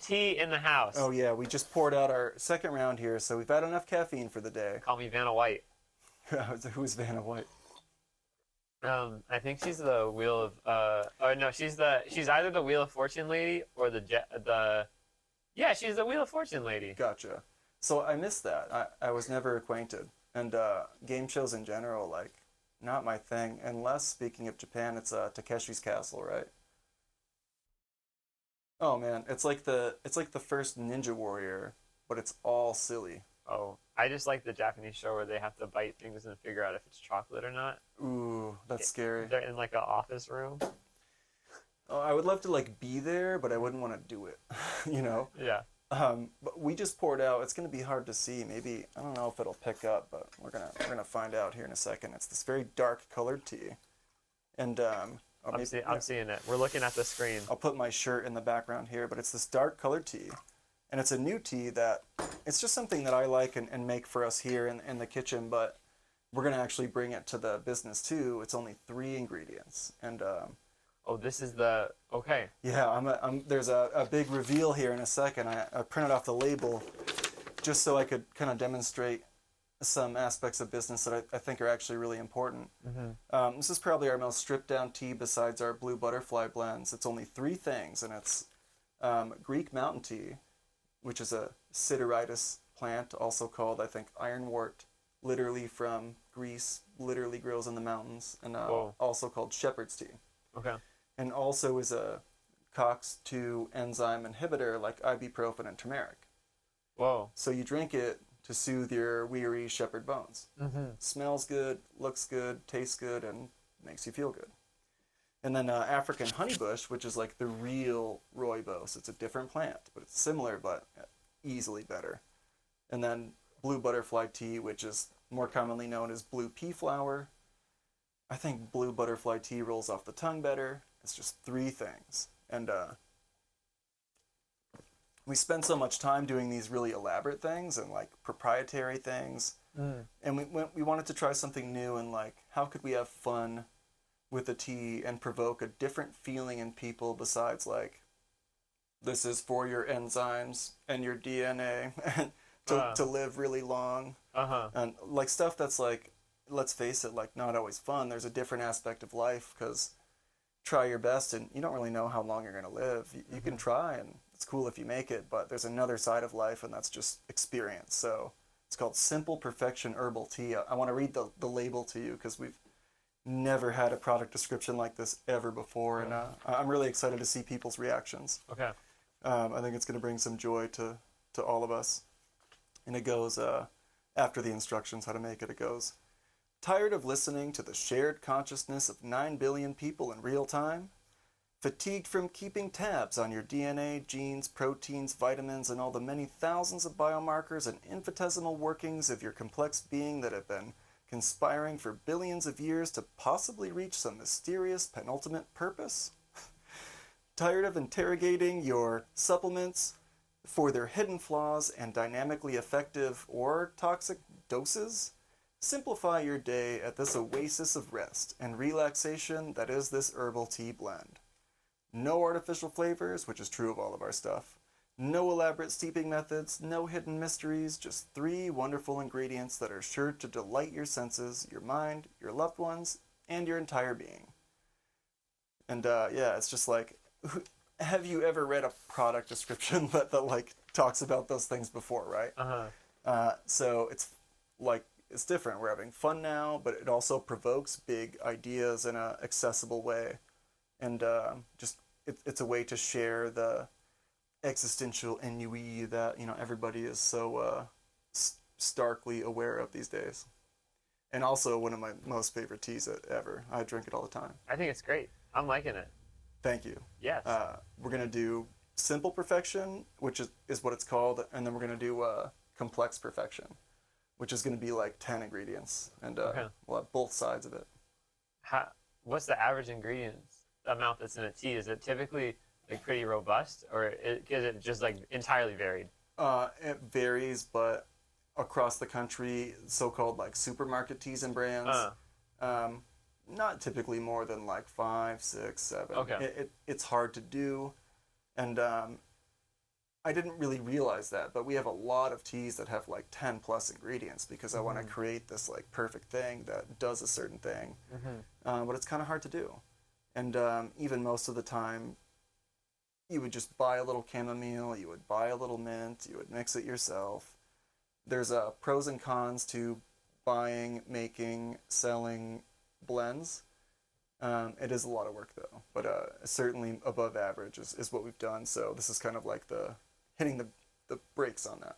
tea in the house. Oh yeah, we just poured out our second round here, so we've had enough caffeine for the day. Call me Vanna White. Who's Vanna White? I think she's the Wheel of oh no, she's either the Wheel of Fortune lady or yeah, she's the Wheel of Fortune lady. Gotcha. So I missed that. I was never acquainted. And game shows in general, like, not my thing. Unless, speaking of Japan, it's Takeshi's Castle, right? Oh man, it's like the first Ninja Warrior, but it's all silly. Oh, I just like the Japanese show where they have to bite things and figure out if it's chocolate or not. Ooh, that's scary. They're in like an office room. Oh, I would love to like be there, but I wouldn't want to do it. you know. Yeah. But we just poured out. It's gonna be hard to see. Maybe I don't know if it'll pick up, but we're gonna find out here in a second. It's this very dark colored tea, and I'm seeing it. We're looking at the screen. I'll put my shirt in the background here, but it's this dark colored tea, and it's a new tea that it's just something that I like and make for us here in the kitchen. But we're gonna actually bring it to the business too. It's only 3 ingredients, and Oh, this is the okay. yeah, there's a big reveal here in a second. I printed off the label just so I could kind of demonstrate some aspects of business that I think are actually really important. This is probably our most stripped down tea besides our blue butterfly blends. It's only 3 things, and it's Greek mountain tea, which is a sideritis plant, also called, I think, ironwort, literally from Greece, literally grows in the mountains, and also called shepherd's tea. Okay. And also is a COX-2 enzyme inhibitor like ibuprofen and turmeric. Whoa. So you drink it to soothe your weary shepherd bones. Smells good, looks good, tastes good, and makes you feel good. And then African honeybush, which is like the real rooibos. It's a different plant, but it's similar, but easily better. And then blue butterfly tea, which is more commonly known as blue pea flower. I think blue butterfly tea rolls off the tongue better. It's just 3 things. And we spend so much time doing these really elaborate things and like proprietary things. And we wanted to try something new, and like, how could we have fun with the tea and provoke a different feeling in people besides like, this is for your enzymes and your DNA to live really long. And like stuff that's like, let's face it, like not always fun. There's a different aspect of life because try your best and you don't really know how long you're going to live. You can try and it's cool if you make it, but there's another side of life, and that's just experience. So it's called Simple Perfection Herbal Tea. I want to read the label to you because we've never had a product description like this ever before, and I'm really excited to see people's reactions. Okay. I think it's going to bring some joy to all of us. And it goes, after the instructions how to make it, it goes, tired of listening to the shared consciousness of 9 billion people in real time? Fatigued from keeping tabs on your DNA, genes, proteins, vitamins, and all the many thousands of biomarkers and infinitesimal workings of your complex being that have been conspiring for billions of years to possibly reach some mysterious penultimate purpose? Tired of interrogating your supplements for their hidden flaws and dynamically effective or toxic doses? Simplify your day at this oasis of rest and relaxation that is this herbal tea blend. No artificial flavors, which is true of all of our stuff. No elaborate steeping methods, no hidden mysteries, just 3 wonderful ingredients that are sure to delight your senses, your mind, your loved ones, and your entire being. And yeah, it's just like, have you ever read a product description that like talks about those things before, right? So it's like, it's different. We're having fun now, but it also provokes big ideas in an accessible way. And it's a way to share the existential ennui that, everybody is so starkly aware of these days. And also one of my most favorite teas ever. I drink it all the time. I think it's great. I'm liking it. Thank you. Yes. We're going to do Simple Perfection, which is what it's called, and then we're going to do Complex Perfection, which is going to be like 10 ingredients, and we'll have both sides of it. What's the average ingredients amount that's in a tea? Is it typically like pretty robust, or is it just like entirely varied? It varies, but across the country, so-called like supermarket teas and brands, not typically more than like 5, 6, 7. Okay. It's hard to do, and I didn't really realize that, but we have a lot of teas that have like 10 plus ingredients because I want to create this like perfect thing that does a certain thing. But it's kind of hard to do. And even most of the time, you would just buy a little chamomile, you would buy a little mint, you would mix it yourself. There's pros and cons to buying, making, selling blends. It is a lot of work though, but certainly above average is what we've done. So this is kind of like the hitting the brakes on that.